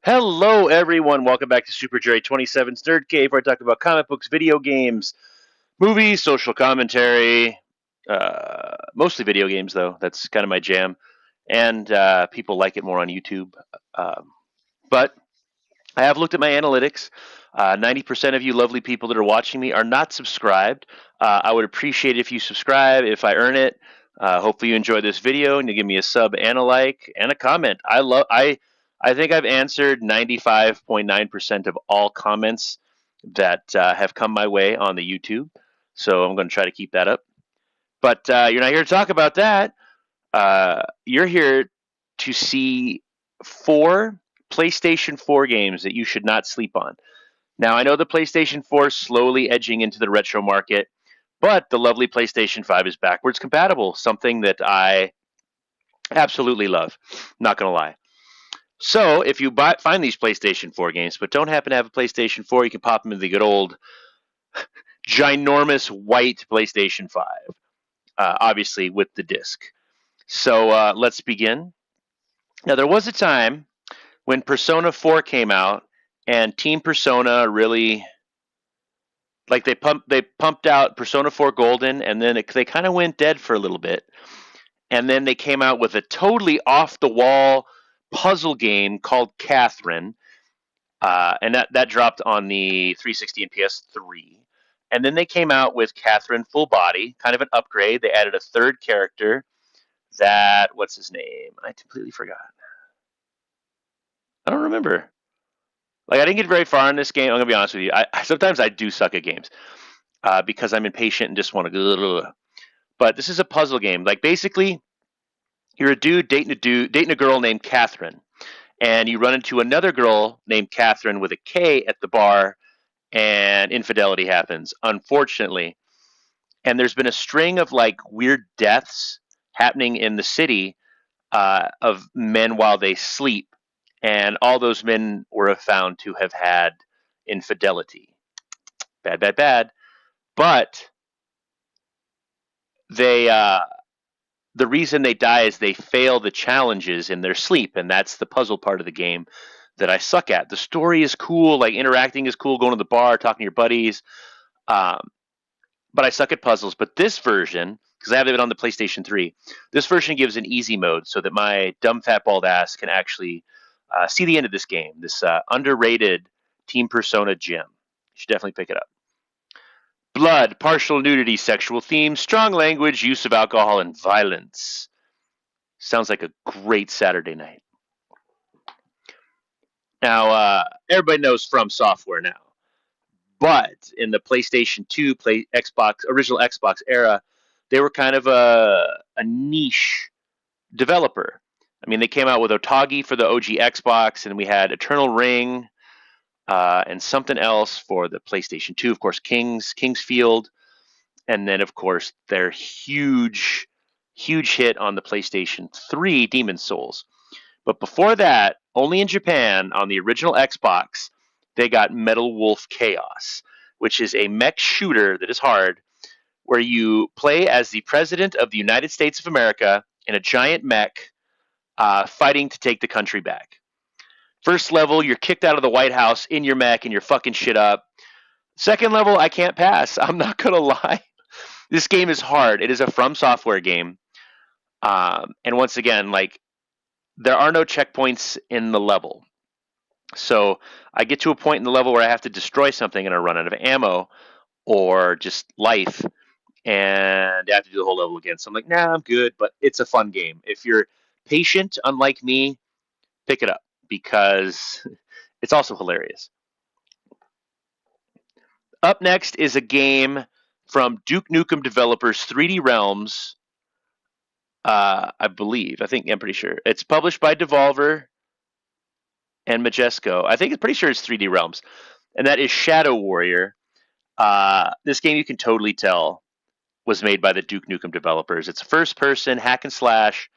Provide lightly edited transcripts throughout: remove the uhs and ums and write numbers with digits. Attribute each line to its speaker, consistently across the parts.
Speaker 1: Hello, everyone. Welcome back to Super Jerry 27's Nerd Cave, where I talk about comic books, video games, movies, social commentary, mostly video games, though. That's kind of my jam. And people like it more on YouTube. But I have looked at my analytics. 90% of you lovely people that are watching me are not subscribed. I would appreciate it if you subscribe, if I earn it. Hopefully you enjoy this video and you give me a sub and a like and a comment. I think I've answered 95.9% of all comments that have come my way on the YouTube. So I'm going to try to keep that up. But you're not here to talk about that. You're here to see 4 PlayStation 4 games that you should not sleep on. Now, I know the PlayStation 4 is slowly edging into the retro market, but the lovely PlayStation 5 is backwards compatible, something that I absolutely love. Not going to lie. So, if you find these PlayStation 4 games, but don't happen to have a PlayStation 4, you can pop them into the good old, ginormous white PlayStation 5, obviously with the disc. So, let's begin. Now, there was a time when Persona 4 came out, and Team Persona really they pumped out Persona 4 Golden, and then they kind of went dead for a little bit, and then they came out with a totally off the wall puzzle game called Catherine, and that dropped on the 360 and PS3. And then they came out with Catherine Full Body, kind of an upgrade. They added a third character. What's his name? I completely forgot. I don't remember. Like, I didn't get very far in this game. I'm gonna be honest with you. Sometimes I do suck at games because I'm impatient and just want to go. But this is a puzzle game. Like, basically, you're a dude dating a girl named Catherine, and you run into another girl named Catherine with a K at the bar, and infidelity happens, unfortunately. And there's been a string of like weird deaths happening in the city of men while they sleep, and all those men were found to have had infidelity. Bad, bad, bad. But they the reason they die is they fail the challenges in their sleep, and that's the puzzle part of the game that I suck at. The story is cool, like interacting is cool, going to the bar, talking to your buddies, um, but I suck at puzzles. But this version, because I have it on the PlayStation 3, this version gives an easy mode so that my dumb fat bald ass can actually see the end of this game. This underrated Team Persona gem. You should definitely pick it up. Blood, partial nudity, sexual themes, strong language, use of alcohol, and violence. Sounds like a great Saturday night. Now, everybody knows From Software now, but in the PlayStation 2, original Xbox era, they were kind of a niche developer. I mean, they came out with Otage for the OG Xbox, and we had Eternal Ring, and something else for the PlayStation 2. Of course, Kingsfield, and then of course their huge hit on the PlayStation 3, Demon's Souls. But before that, only in Japan on the original Xbox, they got Metal Wolf Chaos, which is a mech shooter that is hard, where you play as the President of the United States of America in a giant mech, fighting to take the country back. First level, you're kicked out of the White House in your mech and you're fucking shit up. Second level, I can't pass. I'm not gonna lie. This game is hard. It is a From Software game, and once again, like, there are no checkpoints in the level. So I get to a point in the level where I have to destroy something and I run out of ammo or just life, and I have to do the whole level again. So I'm like, nah, I'm good, but it's a fun game. If you're patient, unlike me, pick it up because it's also hilarious. Up next is a game from Duke Nukem developers 3D Realms. I believe. I'm pretty sure. It's published by Devolver and Majesco. I think it's pretty sure it's 3D Realms. And that is Shadow Warrior. This game, you can totally tell, was made by the Duke Nukem developers. It's a first person hack and slash,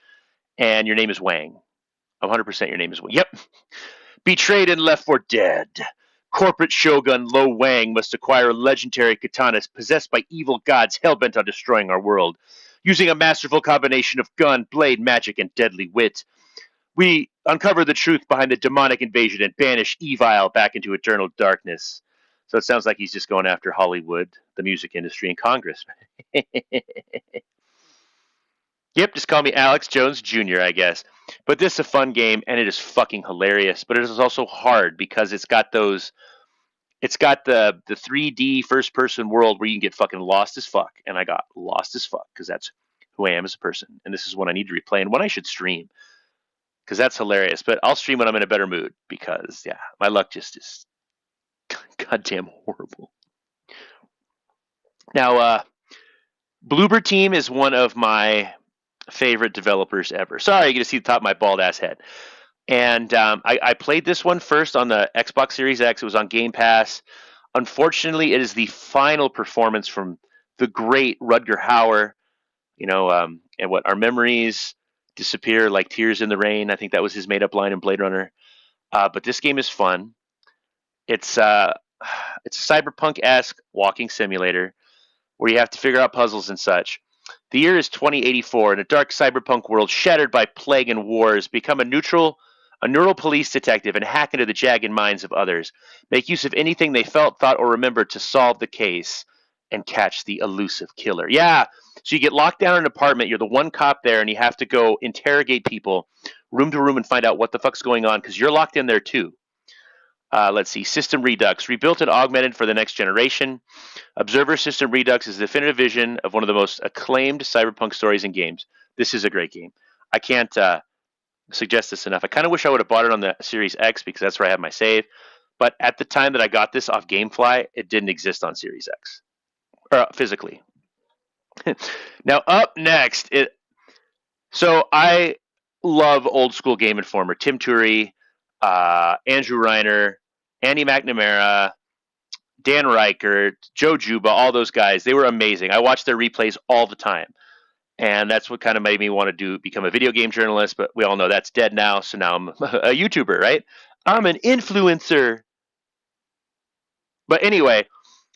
Speaker 1: and your name is Wang. 100% your name is Wang. Yep. Betrayed and left for dead. Corporate shogun Lo Wang must acquire a legendary katana possessed by evil gods hell-bent on destroying our world. Using a masterful combination of gun, blade, magic, and deadly wit, we uncover the truth behind the demonic invasion and banish evil back into eternal darkness. So it sounds like he's just going after Hollywood, the music industry, and Congress. Yep, just call me Alex Jones Jr., I guess. But this is a fun game, and it is fucking hilarious. But it is also hard because it's got the 3D first person world where you can get fucking lost as fuck. And I got lost as fuck because that's who I am as a person. And this is one I need to replay and one I should stream because that's hilarious. But I'll stream when I'm in a better mood because, yeah, my luck just is goddamn horrible. Now, Bloober Team is one of my favorite developers ever. Sorry, you get to see the top of my bald ass head. And I played this one first on the Xbox Series X. It was on Game Pass. Unfortunately, it is the final performance from the great Rutger Hauer. And what our memories disappear like tears in the rain. I think that was his made-up line in Blade Runner. But this game is fun. It's a cyberpunk-esque walking simulator where you have to figure out puzzles and such. The year is 2084, in a dark cyberpunk world shattered by plague and wars. Become a neural police detective and hack into the jagged minds of others. Make use of anything they felt, thought, or remembered to solve the case and catch the elusive killer. Yeah, so you get locked down in an apartment. You're the one cop there, and you have to go interrogate people room to room and find out what the fuck's going on because you're locked in there too. Let's see. System Redux. Rebuilt and augmented for the next generation. Observer System Redux is the definitive vision of one of the most acclaimed cyberpunk stories in games. This is a great game. I can't suggest this enough. I kind of wish I would have bought it on the Series X because that's where I have my save. But at the time that I got this off GameFly, it didn't exist on Series X. Or physically. Now, up next, so I love old school Game Informer. Tim Turi, Andrew Reiner, Andy McNamara, Dan Reichert, Joe Juba, all those guys, they were amazing. I watched their replays all the time. And that's what kind of made me want to become a video game journalist, but we all know that's dead now, so now I'm a YouTuber, right? I'm an influencer. But anyway,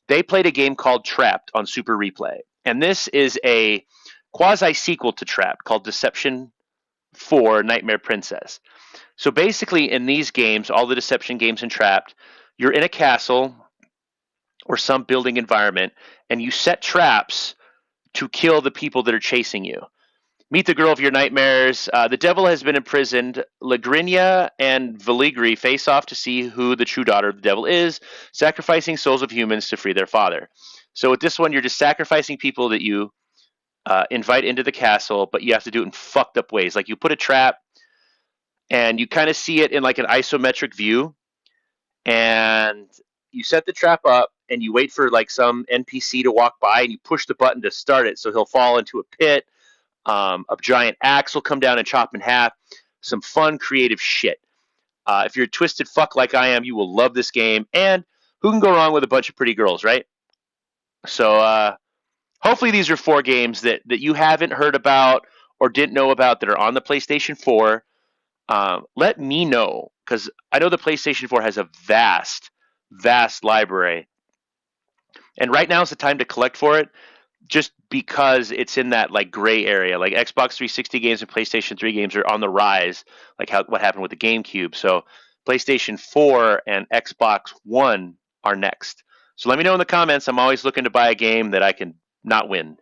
Speaker 1: they played a game called Trapped on Super Replay. And this is a quasi-sequel to Trapped called Deception 4 Nightmare Princess. So basically in these games, all the Deception games and Trapped, you're in a castle or some building environment, and you set traps to kill the people that are chasing you. Meet the girl of your nightmares. The devil has been imprisoned. Lagrinia and Veligri face off to see who the true daughter of the devil is, sacrificing souls of humans to free their father. So with this one, you're just sacrificing people that you invite into the castle, but you have to do it in fucked up ways. Like you put a trap, and you kind of see it in like an isometric view, and you set the trap up, and you wait for like some NPC to walk by, and you push the button to start it, so he'll fall into a pit. A giant axe will come down and chop in half. Some fun, creative shit. If you're a twisted fuck like I am, you will love this game. And who can go wrong with a bunch of pretty girls, right? So hopefully these are 4 games that you haven't heard about or didn't know about that are on the PlayStation 4. Let me know, because I know the PlayStation 4 has a vast, vast library. And right now is the time to collect for it, just because it's in that like gray area. Like Xbox 360 games and PlayStation 3 games are on the rise, like what happened with the GameCube. So PlayStation 4 and Xbox One are next. So let me know in the comments. I'm always looking to buy a game that I can not win.